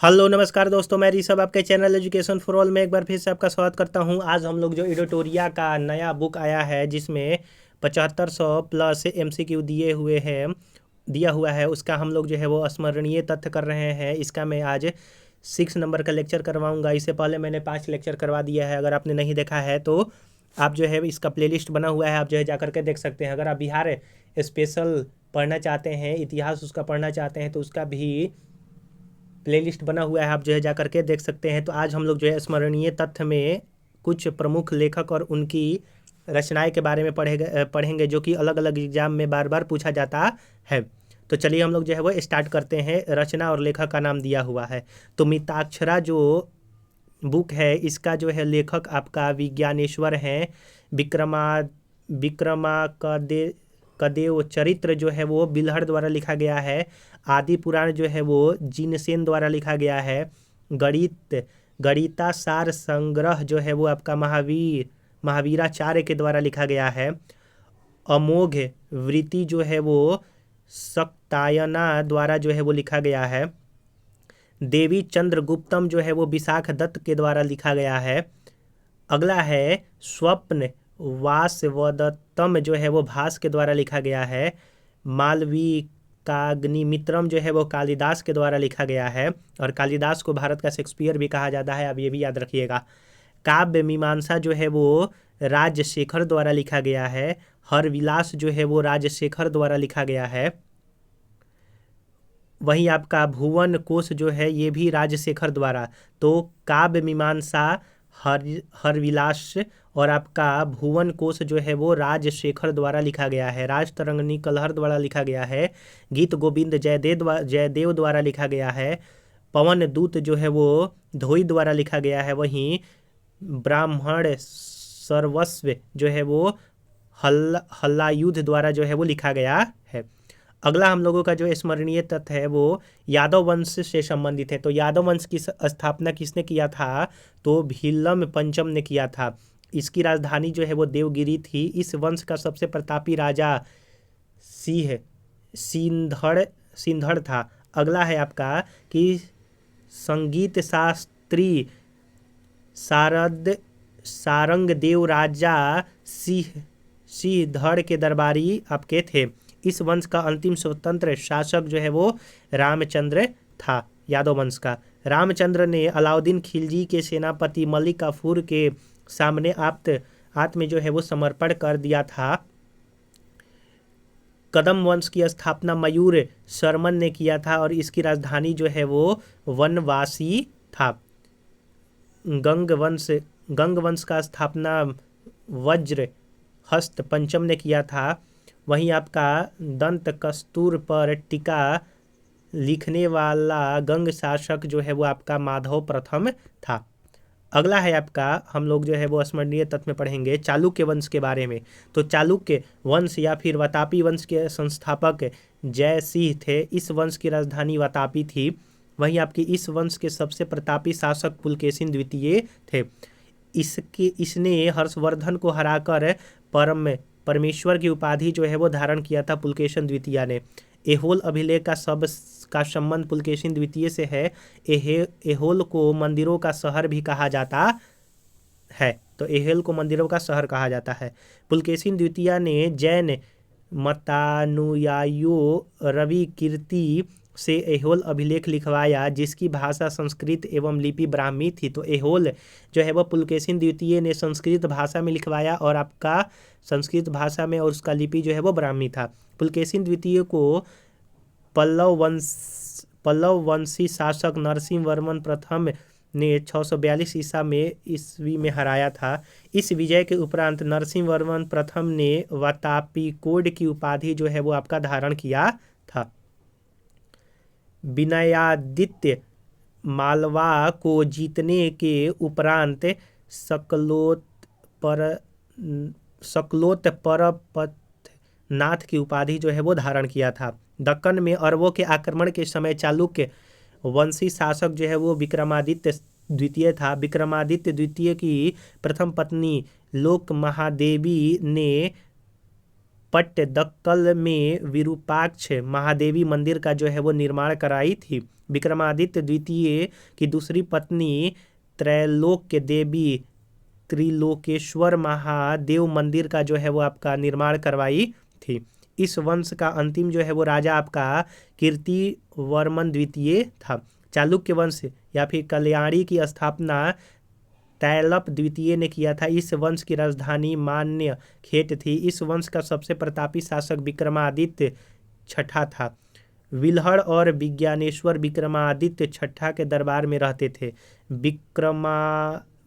Hello नमस्कार दोस्तों, मैं ऋषभ आपके चैनल एजुकेशन फॉर ऑल में एक बार फिर से आपका स्वागत करता हूं। आज हम लोग जो एडिटोरिया का नया बुक आया है जिसमें 7500 प्लस एमसीक्यू दिया हुआ है, उसका हम लोग जो है वो स्मरणीय तथ्य कर रहे हैं। इसका मैं आज 6 नंबर का लेक्चर करवाऊंगा। इससे पहले मैंने 5 लेक्चर करवा दिया है। अगर आपने नहीं देखा है तो आप जो है इसका प्लेलिस्ट बना हुआ है, आप जो है जा करके देख सकते हैं। अगर आप बिहार स्पेशल पढ़ना चाहते हैं, इतिहास उसका पढ़ना चाहते हैं, तो उसका भी प्लेलिस्ट बना हुआ है, आप जो है जा करके देख सकते हैं। तो आज हम लोग जो है स्मरणीय तथ्य में कुछ प्रमुख लेखक और उनकी रचनाएं के बारे में पढ़ेंगे जो कि अलग अलग एग्जाम में बार बार पूछा जाता है। तो चलिए हम लोग जो है वो स्टार्ट करते हैं। रचना और लेखक का नाम दिया हुआ है। तो मिताक्षरा जो बुक है, इसका जो है लेखक आपका विज्ञानेश्वर हैं। विक्रमा विक्रमाकदे कदेव चरित्र जो है वो बिल्हड़ द्वारा लिखा गया है। आदि पुराण जो है वो जिनसेन द्वारा लिखा गया है। गणितासार संग्रह जो है वो आपका महावीराचार्य के द्वारा लिखा गया है। अमोघ वृत्ति जो है वो सक्तायना द्वारा जो है वो लिखा गया है। देवी चंद्रगुप्तम जो है वो विशाख दत्त के द्वारा लिखा गया है। अगला है स्वप्न वासवदत्तम जो है वो भास के द्वारा लिखा गया है। मालविकाग्निमित्रम जो है वो कालिदास के द्वारा लिखा गया है, और कालिदास को भारत का शेक्सपियर भी कहा जाता है, अब ये भी याद रखिएगा। काव्य मीमांसा जो है वो राजशेखर द्वारा लिखा गया है। हरविलास जो है वो राजशेखर द्वारा लिखा गया है। वहीं आपका भुवन कोश जो है ये भी राजशेखर द्वारा। तो काव्य मीमांसा हरविलास और आपका भुवन कोश जो है वो राजशेखर द्वारा लिखा गया है। राजतरंगिणी कलहर द्वारा लिखा गया है। गीत गोविंद जयदेव द्वारा लिखा गया है। पवन दूत जो है वो धोई द्वारा लिखा गया है। वहीं ब्राह्मण सर्वस्व जो है वो हल्लायुद्ध द्वारा जो है वो लिखा गया है। अगला हम लोगों का जो स्मरणीय तथ्य है वो यादव वंश से संबंधित है। तो यादव वंश की स्थापना किसने किया था? तो भीलम पंचम ने किया था। इसकी राजधानी जो है वो देवगिरी थी। इस वंश का सबसे प्रतापी राजा सिंधड़ था। अगला है आपका कि संगीत शास्त्री सारंग देव राजा सिंहधड़ के दरबारी आपके थे। इस वंश का अंतिम स्वतंत्र शासक जो है वो रामचंद्र था। यादव वंश का रामचंद्र ने अलाउद्दीन खिलजी के सेनापति मलिक काफूर के सामने आत्म जो है वो समर्पण कर दिया था। कदम वंश की स्थापना मयूर शर्मन ने किया था, और इसकी राजधानी जो है वो वनवासी था। गंग वंश का स्थापना वज्र हस्त पंचम ने किया था। वहीं आपका दंत कस्तूर पर टीका लिखने वाला गंग शासक जो है वो आपका माधव प्रथम था। अगला है आपका, हम लोग जो है वो स्मरणीय तथ्य में पढ़ेंगे चालुक्य वंश के बारे में। तो चालुक्य वंश या फिर वातापी वंश के संस्थापक जय सिंह थे। इस वंश की राजधानी वातापी थी। वहीं आपकी इस वंश के सबसे प्रतापी शासक पुलकेशिन द्वितीय थे। इसने हर्षवर्धन को हराकर परमेश्वर की उपाधि जो है वो धारण किया था पुलकेशिन द्वितीय ने। एहोल अभिलेख का संबंध पुलकेशिन द्वितीय से है। एहोल को मंदिरों का शहर भी कहा जाता है। तो एहोल को मंदिरों का शहर कहा जाता है। पुलकेशिन द्वितीय ने जैन मतानुयायियों रवि कीर्ति से एहोल अभिलेख लिखवाया, जिसकी भाषा संस्कृत एवं लिपि ब्राह्मी थी। तो एहोल जो है वह पुलकेशिन द्वितीय ने संस्कृत भाषा में लिखवाया, और आपका संस्कृत भाषा में, और उसका लिपि जो है वो ब्राह्मी था। पुलकेशिन द्वितीय को पल्लव वंशी शासक नरसिंह वर्मन प्रथम ने 642 ईस्वी में हराया था। इस विजय के उपरांत नरसिंह वर्मन प्रथम ने वातापीकोड की उपाधि जो है वो आपका धारण किया था। विनयादित्य मालवा को जीतने के उपरांत सकलोत परपतनाथ की उपाधि जो है वो धारण किया था। दक्कन में अरबों के आक्रमण के समय चालुक्य वंशी शासक जो है वो विक्रमादित्य द्वितीय था। विक्रमादित्य द्वितीय की प्रथम पत्नी लोक महादेवी ने पट्टदकल में विरूपाक्ष महादेवी मंदिर का जो है वो निर्माण कराई थी। विक्रमादित्य द्वितीय की दूसरी पत्नी त्रैलोक्य देवी त्रिलोकेश्वर महादेव मंदिर का जो है वो आपका निर्माण करवाई थी। इस वंश का अंतिम जो है वो राजा आपका कीर्तिवर्मन द्वितीय था। चालुक्य वंश या फिर कल्याणी की स्थापना तैलप द्वितीय ने किया था। इस वंश की राजधानी मान्य खेट थी। इस वंश का सबसे प्रतापी शासक विक्रमादित्य छठा था। विल्हड़ और विज्ञानेश्वर विक्रमादित्य छठा के दरबार में रहते थे।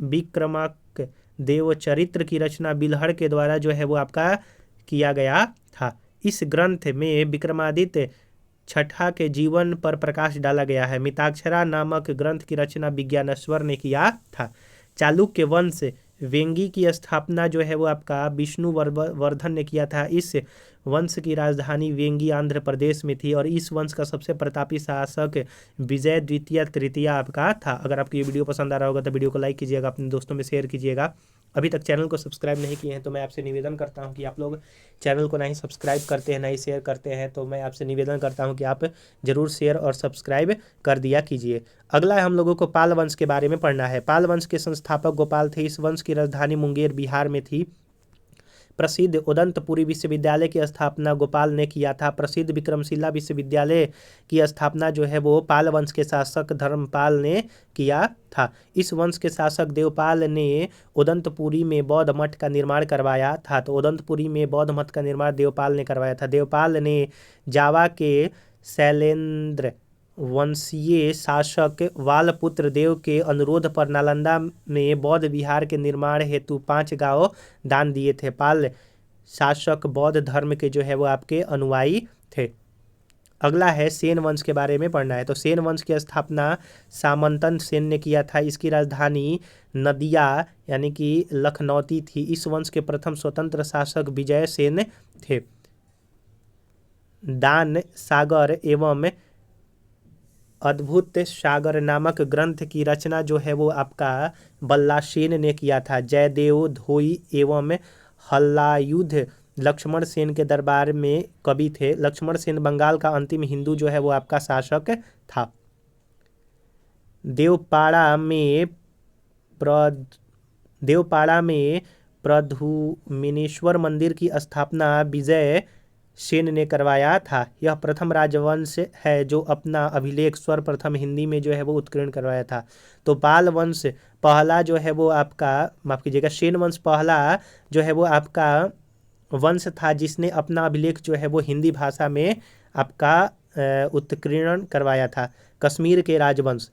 विक्रमाक देवचरित्र की रचना विल्हड़ के द्वारा जो है वो आपका किया गया था। इस ग्रंथ में विक्रमादित्य छठा के जीवन पर प्रकाश डाला गया है। मिताक्षरा नामक ग्रंथ की रचना विज्ञानेश्वर ने किया था। चालुक्य वंश वेंगी की स्थापना जो है वो आपका विष्णुवर्धन ने किया था। इस वंश की राजधानी वेंगी आंध्र प्रदेश में थी और इस वंश का सबसे प्रतापी शासक विजय द्वितीय तृतीय आपका था। अगर आपको ये वीडियो पसंद आ रहा होगा तो वीडियो को लाइक कीजिएगा, अपने दोस्तों में शेयर कीजिएगा। अभी तक चैनल को सब्सक्राइब नहीं किए हैं तो मैं आपसे निवेदन करता हूं कि आप लोग चैनल को ना ही सब्सक्राइब करते हैं ना ही शेयर करते हैं, तो मैं आपसे निवेदन करता हूं कि आप ज़रूर शेयर और सब्सक्राइब कर दिया कीजिए। अगला हम लोगों को पाल वंश के बारे में पढ़ना है। पाल वंश के संस्थापक गोपाल थे। इस वंश की राजधानी मुंगेर बिहार में थी। प्रसिद्ध उदंतपुरी विश्वविद्यालय की स्थापना गोपाल ने किया था। प्रसिद्ध विक्रमशिला विश्वविद्यालय की स्थापना जो है वो पाल वंश के शासक धर्मपाल ने किया था। इस वंश के शासक देवपाल ने उदंतपुरी में बौद्ध मठ का निर्माण करवाया था। तो उदंतपुरी में बौद्ध मठ का निर्माण देवपाल ने करवाया था। देवपाल ने जावा के शैलेंद्र वंशीय शासक वालपुत्र देव के अनुरोध पर नालंदा में बौद्ध विहार के निर्माण हेतु 5 गांव दान दिए थे। पाल शासक बौद्ध धर्म के जो है वो आपके अनुयायी थे। अगला है सेन वंश के बारे में पढ़ना है। तो सेन वंश की स्थापना सामंतन सेन ने किया था। इसकी राजधानी नदिया यानी कि लखनौती थी। इस वंश के प्रथम स्वतंत्र शासक विजय सेन थे। दान सागर एवं अद्भुत सागर नामक ग्रंथ की रचना जो है वो आपका बल्लासेन ने किया था। जयदेव धोई एवं हल्लायुद्ध लक्ष्मण सेन के दरबार में कवि थे। लक्ष्मण सेन बंगाल का अंतिम हिंदू जो है वो आपका शासक था। देवपाड़ा में प्रधुमिनेश्वर मंदिर की स्थापना विजय सेन ने करवाया था। यह प्रथम राजवंश है जो अपना अभिलेख सर्वप्रथम हिंदी में जो है वो उत्कीर्ण करवाया था। तो पाल वंश पहला जो है वो आपका, माफ कीजिएगा, सेन वंश पहला जो है वो आपका वंश था जिसने अपना अभिलेख जो है वो हिंदी भाषा में आपका उत्कीर्ण करवाया था। कश्मीर के राजवंश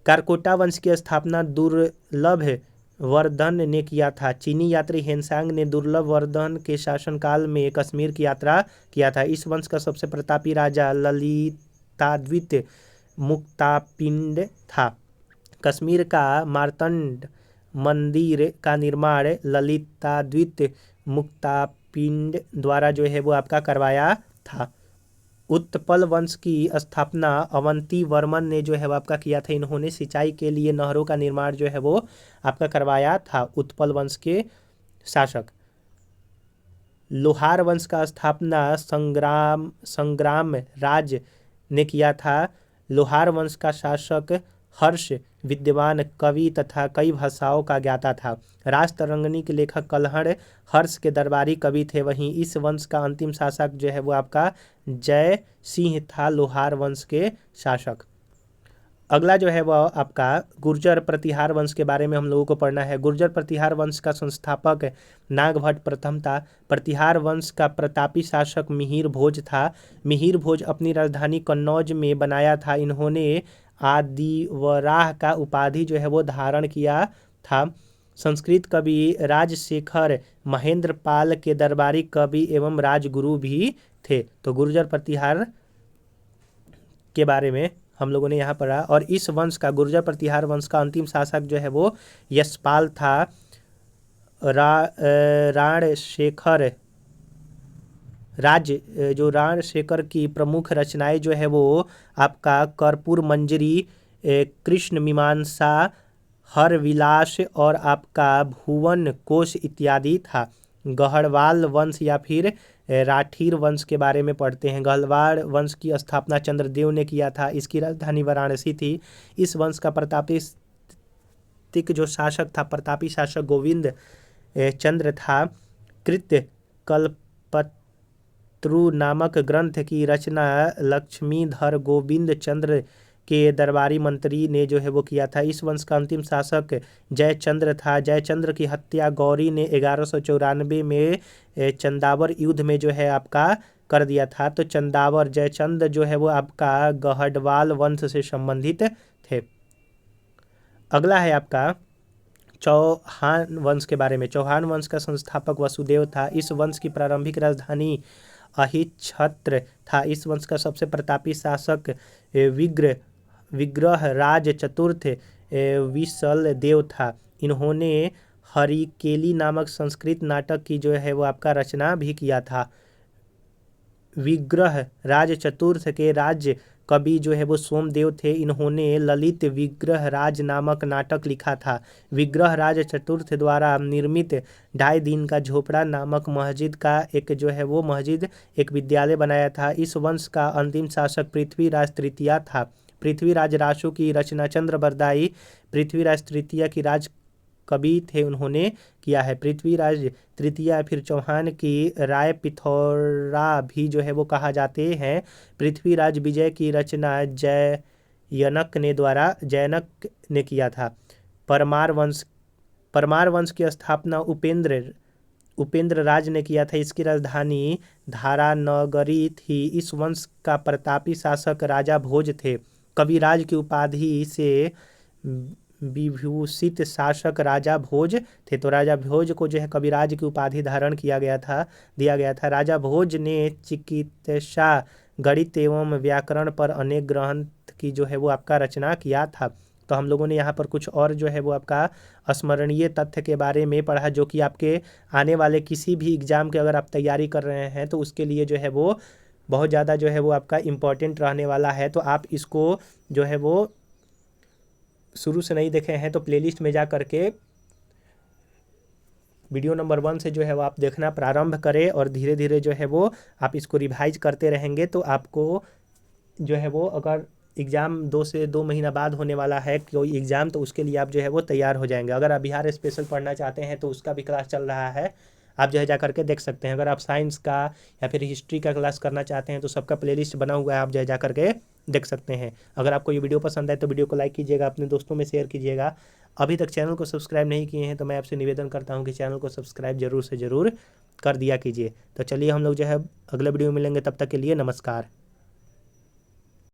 कारकोटा वंश की स्थापना दुर्लभ वर्धन ने किया था। चीनी यात्री हेनसांग ने दुर्लभ वर्धन के शासनकाल में कश्मीर की यात्रा किया था। इस वंश का सबसे प्रतापी राजा ललिताद्वितीय मुक्तापिंड था। कश्मीर का मार्तंड मंदिर का निर्माण ललिताद्वितीय मुक्तापिंड द्वारा जो है वो आपका करवाया था। उत्पल वंश की स्थापना अवंती वर्मन ने जो है वो आपका किया था। इन्होंने सिंचाई के लिए नहरों का निर्माण जो है वो आपका करवाया था। उत्पल वंश के शासक लोहार वंश का स्थापना संग्राम राज ने किया था। लोहार वंश का शासक हर्ष विद्वान कवि तथा कई भाषाओं का ज्ञाता था। राजतरंगिणी के लेखक कल्हड़ हर्ष के दरबारी कवि थे। वहीं इस वंश का अंतिम शासक जो है वो आपका जय सिंह था, लोहार वंश के शासक। अगला जो है वह आपका गुर्जर प्रतिहार वंश के बारे में हम लोगों को पढ़ना है। गुर्जर प्रतिहार वंश का संस्थापक नागभट्ट प्रथम था। प्रतिहार वंश का प्रतापी शासक मिहिर भोज था। मिहिर भोज अपनी राजधानी कन्नौज में बनाया था। इन्होंने आदिवराह का उपाधि जो है वो धारण किया था। संस्कृत कवि राजशेखर महेंद्र पाल के दरबारी कवि एवं राजगुरु भी थे। तो गुर्जर प्रतिहार के बारे में हम लोगों ने यहाँ पढ़ा। और इस वंश का, गुर्जर प्रतिहार वंश का अंतिम शासक जो है वो यशपाल था। राजशेखर की प्रमुख रचनाएं जो है वो आपका कर्पूर मंजरी, कृष्ण मीमांसा, हर विलास और आपका भुवन कोश इत्यादि था। गढ़वाल वंश या फिर राठीर वंश के बारे में पढ़ते हैं। गहलवाड़ वंश की स्थापना चंद्रदेव ने किया था। इसकी राजधानी वाराणसी थी। इस वंश का जो शासक था, प्रतापी शासक गोविंद चंद्र था। कृत्य कल्पत्रु नामक ग्रंथ की रचना लक्ष्मीधर गोविंद चंद्र के दरबारी मंत्री ने जो है वो किया था। इस वंश का अंतिम शासक जयचंद्र था। जयचंद्र की हत्या गौरी ने 1194 में चंदावर युद्ध में जो है आपका कर दिया था। तो चंदावर जयचंद्र जो है वो आपका गहडवाल वंश से संबंधित थे। अगला है आपका चौहान वंश के बारे में। चौहान वंश का संस्थापक वसुदेव था। इस वंश की प्रारंभिक राजधानी अहिच्छत्र था। इस वंश का सबसे प्रतापी शासक विग्रह राज चतुर्थ विसल देव था। इन्होंने हरिकेली नामक संस्कृत नाटक की जो है वो आपका रचना भी किया था। विग्रह राज चतुर्थ के राज्य कवि जो है वो सोमदेव थे। इन्होंने ललित विग्रह राज नामक नाटक लिखा था। विग्रह राज चतुर्थ द्वारा निर्मित 2.5 दिन का झोपड़ा नामक मस्जिद का एक विद्यालय बनाया था। इस वंश का अंतिम शासक पृथ्वीराज तृतीय था। पृथ्वीराज रासो की रचना चंद्रबरदाई पृथ्वीराज तृतीय की राज कवि थे, उन्होंने किया है। पृथ्वीराज तृतीय फिर चौहान की राय पिथौरा भी जो है वो कहा जाते हैं। पृथ्वीराज विजय की रचना जैनक ने किया था। परमार वंश की स्थापना उपेंद्र राज ने किया था। इसकी राजधानी धारानगरी थी। इस वंश का प्रतापी शासक राजा भोज थे। कविराज की उपाधि से विभूषित शासक राजा भोज थे। तो राजा भोज को जो है कविराज की उपाधि धारण दिया गया था। राजा भोज ने चिकित्सा, गणित एवं व्याकरण पर अनेक ग्रंथ की जो है वो आपका रचना किया था। तो हम लोगों ने यहाँ पर कुछ और जो है वो आपका स्मरणीय तथ्य के बारे में पढ़ा, जो कि आपके आने वाले किसी भी एग्जाम के अगर आप तैयारी कर रहे हैं तो उसके लिए जो है वो बहुत ज़्यादा जो है वो आपका इम्पोर्टेंट रहने वाला है। तो आप इसको जो है वो शुरू से नहीं देखे हैं तो प्लेलिस्ट में जा करके वीडियो नंबर 1 से जो है वो आप देखना प्रारंभ करें और धीरे धीरे जो है वो आप इसको रिवाइज करते रहेंगे। तो आपको जो है वो अगर एग्ज़ाम 2 से 2 महीना बाद होने वाला है कोई एग्ज़ाम, तो उसके लिए आप जो है वो तैयार हो जाएंगे। अगर आप बिहार स्पेशल पढ़ना चाहते हैं तो उसका भी क्लास चल रहा है, आप जो है जा करके देख सकते हैं। अगर आप साइंस का या फिर हिस्ट्री का क्लास करना चाहते हैं तो सबका प्लेलिस्ट बना हुआ है, आप जो है जा करके देख सकते हैं। अगर आपको ये वीडियो पसंद आए तो वीडियो को लाइक कीजिएगा, अपने दोस्तों में शेयर कीजिएगा। अभी तक चैनल को सब्सक्राइब नहीं किए हैं तो मैं आपसे निवेदन करता हूँ कि चैनल को सब्सक्राइब जरूर से ज़रूर कर दिया कीजिए। तो चलिए हम लोग जो है अगले वीडियो में मिलेंगे, तब तक के लिए नमस्कार।